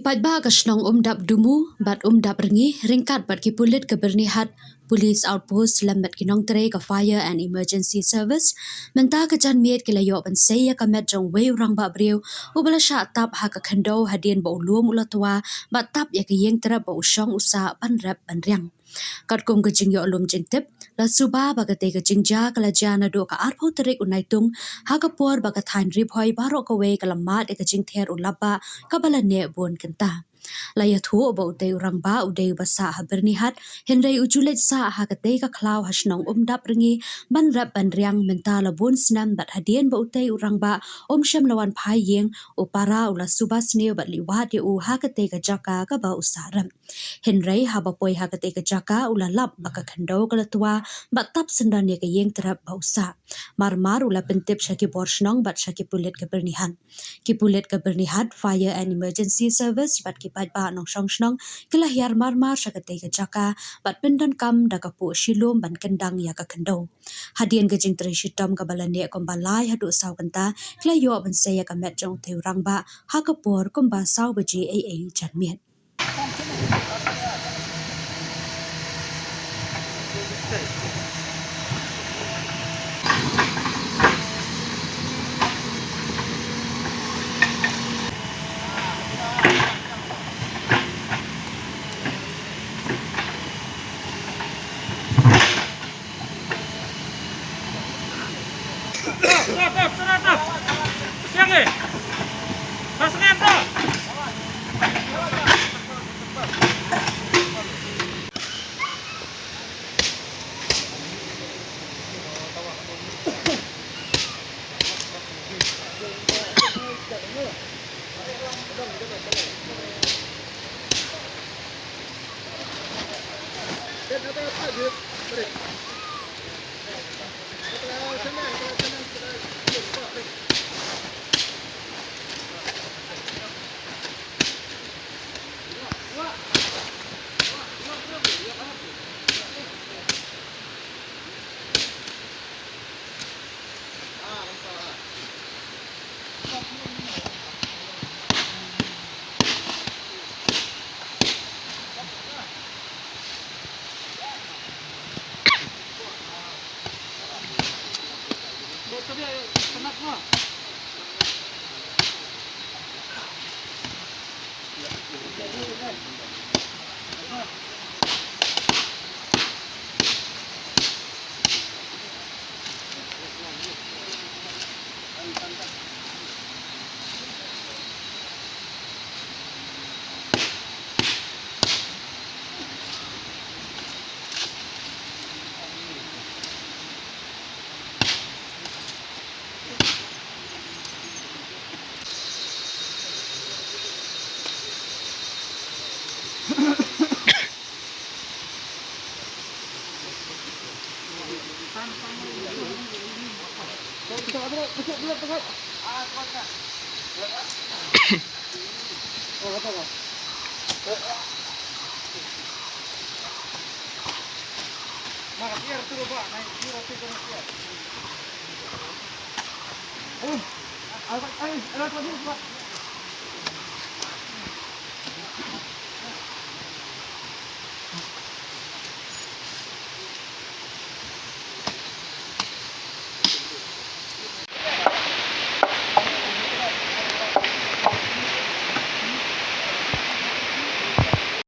Kipat ba kasnong umdap dumu bat umdap rengi ringkat bat kipulit ke bernihat Police Outpost lambat kinong tere ka Fire and Emergency Service menta kejan miet kilayo pensaya kamet jong wei urang ba briu ubala sya tap ha ka khando hadien ba ulum ulatwa bat tap ya ke yeng tera ba usong usa pan rap pan riang kat kum ke jing yo ulum jing tip la suba ba ka te ke jing ja kala jana do ka arpho terik unaitung ha ka por ba ka thain rip hoi baro ka wei kala mat e ka jing ther ulaba ka bala ne bon kenta laya thu ba udai urang ba udai basa ha bernihat henrei ujulet sa ha ka te ka klau hasnong umdap ringi ban rap ban riang mentala bon snam bat hadien ba udai urang ba sham lawan phai yeng upara ula suba sneo bat liwat ye u ha ka te ka jaka ka ba usaram henrei ha ba poi ha ka te ka jaka ula lap ba ka khando kala tua bat tap sendan ye ka yeng terap ba usa mar ula pentip syaki borsnong bat syaki pulit ka bernihan ki pulit ka bernihat Fire and Emergency Service bat ki pat ba nong song kila hiar mar syakate ka jaka bat pendan kam da ka pu shilom ban kendang ya ka khando hadien ka jing tre shitom ka balane kom balai hadu saw kanta kila yo ban se ya ka met jong the rang ba ha ka por kom ba saw ba ji ai chan miet Stop! Siapa? Masuknya tuh. Kena semua. Oh,